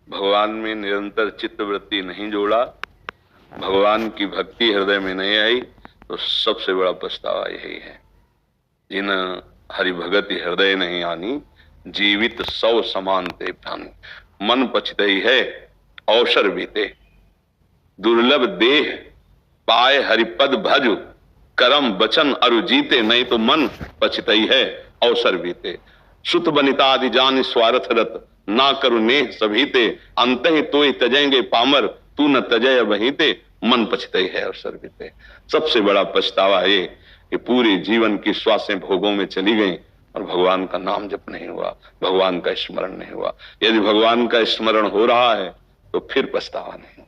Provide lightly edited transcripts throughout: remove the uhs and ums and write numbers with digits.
भगवान में निरंतर चित्तवृत्ति नहीं जोड़ा, भगवान की भक्ति हृदय में नहीं आई, तो सबसे बड़ा पछतावा यही है। जिन हरि भगति हृदय नहीं आनी, जीवित सौ समान ते प्राणी। मन पछतई है अवसर बीते, दुर्लभ देह पाए हरिपद भज, करम वचन अरु जीते। नहीं तो मन पछतई है अवसर बीते। सुत बनिता आदि जान स्वार्थ रत, ना करु नेह सभीते। अंत ही तो तजेंगे पामर, तू न तजय वहीते। मन पछतई है अवसर बीते। सबसे बड़ा पछतावा ये कि पूरे जीवन की श्वासें भोगों में चली गई और भगवान का नाम जप नहीं हुआ, भगवान का स्मरण नहीं हुआ। यदि भगवान का स्मरण हो रहा है तो फिर पछतावा नहीं।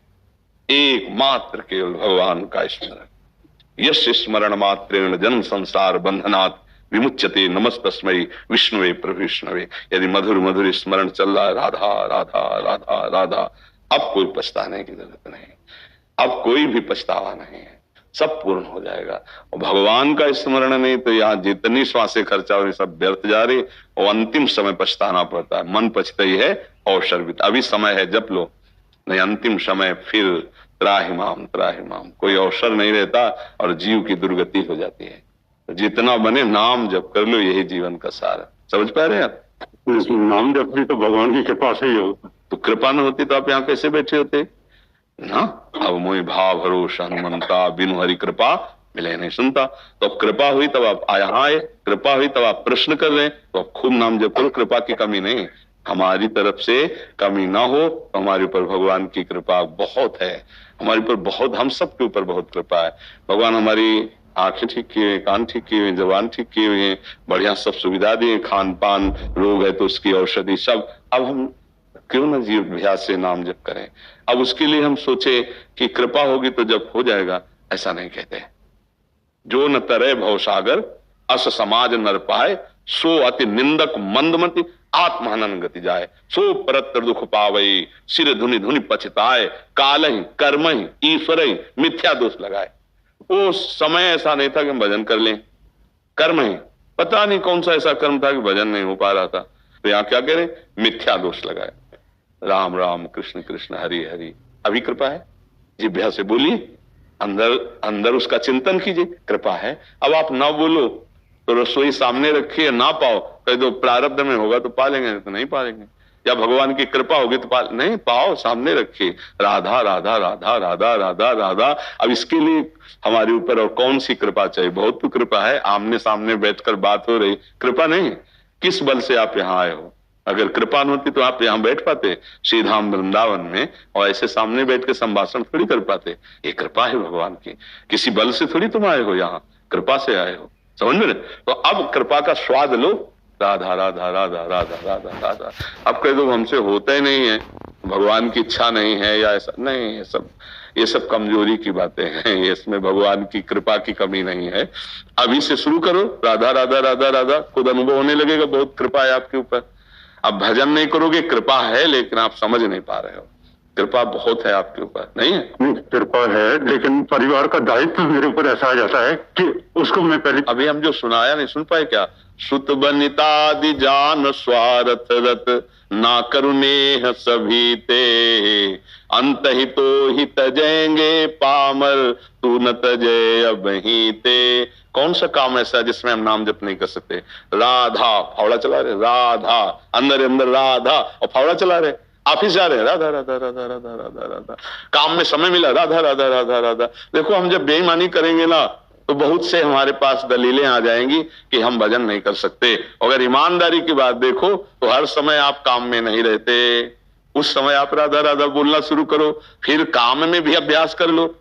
एकमात्र केवल भगवान का स्मरण। यस्य स्मरण मात्रेण जन्म संसार बंधनात् विमुच्यते, नमस्तस्मै विष्णुवे प्रभुष्णवे। यदि मधुर मधुर स्मरण चल रहा है, राधा राधा राधा राधा, अब कोई पछताने की जरूरत नहीं, अब कोई भी पछतावा नहीं है, सब पूर्ण हो जाएगा। और भगवान का स्मरण नहीं तो यहाँ जितनी श्वासें खर्चा हो सब व्यर्थ जा रही, और अंतिम समय पछताना पड़ता है। मन पछताई है अवसर भी, अभी समय है जप लो, नहीं अंतिम समय फिर त्राहिमाम त्राहिमाम, कोई अवसर नहीं रहता और जीव की दुर्गति हो जाती है। तो जितना बने नाम जप कर लो, यही जीवन का सार है। समझ पा रहे हैं आप? नाम जप भी तो भगवान की कृपा से ही होता। तो कृपा न होती तो आप यहाँ कैसे बैठे होते ना? अब मोहि भाव भरोसा हनुमंता, बिनु हरि कृपा मिले नहीं सुनता। तो अब कृपा हुई तब आप यहाँ आए, कृपा हुई तब आप प्रश्न कर रहे हैं, तो आप खूब नाम जप करो। कृपा की कमी नहीं, हमारी तरफ से कमी ना हो तो हमारे ऊपर भगवान की कृपा बहुत है। हमारे ऊपर बहुत, हम सब के ऊपर बहुत कृपा है। भगवान हमारी आंखें ठीक किए हुए, कान ठीक किए हुए, जबान ठीक किए हुए हैं, बढ़िया सब सुविधा दिए, खान पान, रोग है तो उसकी औषधि सब। अब हम क्यों ना जीव अभ्यास से नाम जप करें? अब उसके लिए हम सोचे कि कृपा होगी तो जब हो जाएगा, ऐसा नहीं कहते। जो न तरे भवसागर अस समाज नर पाए, सो अति निंदक मंदमति आत्महनन गति जाए। सो परत्र दुख पावई, सिर धुनि धुनि पछताए। काल ही कर्म ही ईश्वर ही मिथ्या दोष लगाए। वो समय ऐसा नहीं था कि हम भजन कर लें, कर्म ही पता नहीं कौन सा ऐसा कर्म था कि भजन नहीं हो पा रहा था। तो यहाँ क्या करें? मिथ्या दोष लगाए। राम राम कृष्ण कृष्ण हरि हरि, अभी कृपा है। जिभ्या से बोलिए, अंदर अंदर उसका चिंतन कीजिए, कृपा है। अब आप ना बोलो तो रसोई सामने रखिए, ना पाओ कह दो प्रारब्ध में होगा तो पा लेंगे, तो नहीं पा लेंगे। या भगवान की कृपा होगी तो नहीं पाओ, सामने रखिए। राधा राधा राधा राधा राधा राधा। अब इसके लिए हमारे ऊपर और कौन सी कृपा चाहिए? बहुत तो कृपा है, आमने सामने बैठकर बात हो रही, कृपा नहीं। किस बल से आप यहाँ आए हो? अगर कृपा न होती तो आप यहाँ बैठ पाते श्रीधाम वृंदावन में, और ऐसे सामने बैठ के संभाषण थोड़ी कर पाते। ये कृपा है भगवान की, किसी बल से थोड़ी तुम आए हो, यहाँ कृपा से आए हो। समझ में? तो अब कृपा का स्वाद लो। राधा राधा राधा राधा राधा राधा। अब कह दो हमसे होता ही नहीं है, भगवान की इच्छा नहीं है या ऐसा नहीं, ये सब कमजोरी की बातें हैं। इसमें भगवान की कृपा की कमी नहीं है। अभी से शुरू करो, राधा राधा राधा राधा, खुद अनुभव होने लगेगा बहुत कृपा है आपके ऊपर। अब भजन नहीं करोगे, कृपा है लेकिन आप समझ नहीं पा रहे हो। कृपा बहुत है आपके ऊपर, नहीं है? नहीं, कृपा है लेकिन परिवार का दायित्व मेरे ऊपर ऐसा आ जाता है कि उसको मैं पहले। अभी हम जो सुनाया नहीं सुन पाए क्या? सुत बनितादि जान स्वार्थ रत, ना करुणेह सभी ते। अंत ही तो ही तजेंगे पामर, तू न तजे अब ही ते। कौन सा काम ऐसा है जिसमें हम नाम जप नहीं कर सकते? राधा फावड़ा चला रहे, राधा अंदर अंदर राधा, और फावड़ा चला रहे, ऑफिस जा रहे हैं राधा राधा राधा राधा राधा राधा। काम में समय मिला, राधा राधा राधा राधा। देखो हम जब बेईमानी करेंगे ना तो बहुत से हमारे पास दलीलें आ जाएंगी कि हम भजन नहीं कर सकते। अगर ईमानदारी की बात देखो तो हर समय आप काम में नहीं रहते, उस समय आप राधा राधा बोलना शुरू करो, फिर काम में भी अभ्यास कर लो।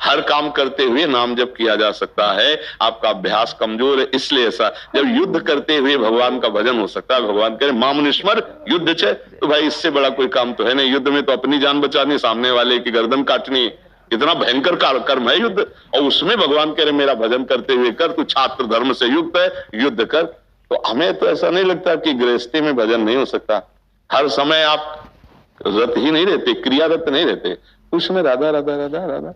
हर काम करते हुए नाम जप किया जा सकता है। आपका अभ्यास कमजोर है इसलिए ऐसा। जब युद्ध करते हुए भगवान का भजन हो सकता है, भगवान कह रहे मामुनिस्मर युद्ध छे, तो भाई इससे बड़ा कोई काम तो है नहीं। युद्ध में तो अपनी जान बचानी, सामने वाले की गर्दन काटनी, इतना भयंकर कर्म है युद्ध। और उसमें भगवान कह रहे मेरा भजन करते हुए कर, तू छात्र धर्म से युक्त है, युद्ध कर। तो हमें तो ऐसा नहीं लगता कि गृहस्थी में भजन नहीं हो सकता। हर समय आप रत ही नहीं रहते, क्रियारत नहीं रहते, उसमें राधा राधा राधा राधा।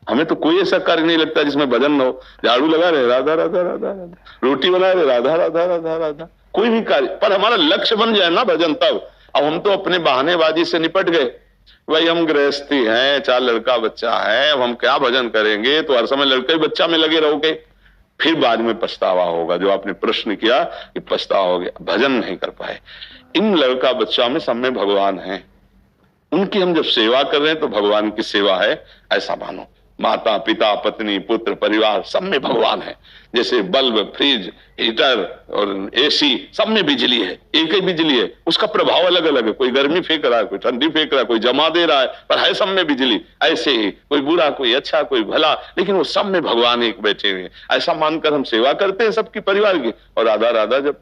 हमें तो कोई ऐसा कार्य नहीं लगता जिसमें भजन न हो। झाड़ू लगा रहे राधा राधा राधा राधा, रोटी बना रहे राधा राधा राधा राधा, कोई भी कार्य पर हमारा लक्ष्य बन जाए ना भजन, तब अब हम तो अपने बहानेबाजी से निपट गए, भाई हम गृहस्थी हैं, 4 लड़का बच्चा है, अब हम क्या भजन करेंगे, तो हर समय लड़के बच्चा में लगे रहोगे, फिर बाद में पछतावा होगा। जो आपने प्रश्न किया कि पछताओगे, भजन नहीं कर पाए। इन लड़का बच्चा में सब में भगवान है, उनकी हम जब सेवा कर रहे हैं तो भगवान की सेवा है, ऐसा मानो। माता पिता पत्नी पुत्र परिवार सब में भगवान है। जैसे बल्ब फ्रिज हीटर और एसी सब में बिजली है, एक ही बिजली है, उसका प्रभाव अलग अलग है, कोई गर्मी फेंक रहा है, कोई ठंडी फेंक रहा है, कोई जमा दे रहा है, पर है सब में बिजली। ऐसे ही कोई बुरा कोई अच्छा कोई भला, लेकिन वो सब में भगवान एक बैठे हुए हैं, ऐसा मानकर हम सेवा करते हैं सबकी परिवार की। और राधा राधा जब